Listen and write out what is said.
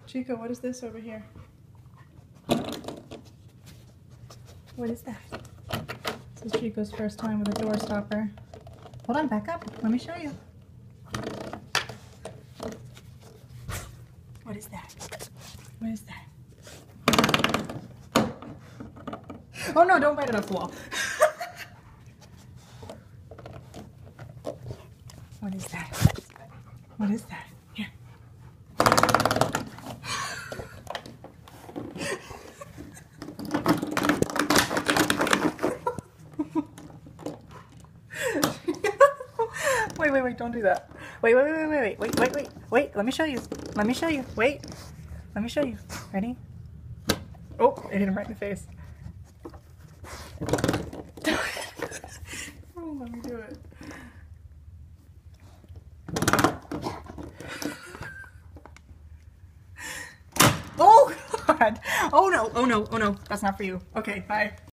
Chico, what is this over here? What is that? This is Chico's first time with a door stopper. Hold on, back up. Let me show you. What is that? What is that? Oh no, don't bite it off the wall. What is that? What is that? Here. Wait, don't do that. Wait, let me show you. Let me show you. Wait. Let me show you. Ready? Oh, I hit him right in the face. Oh, let me do it. Oh, God. Oh, no. Oh, no. Oh, no. That's not for you. Okay, bye.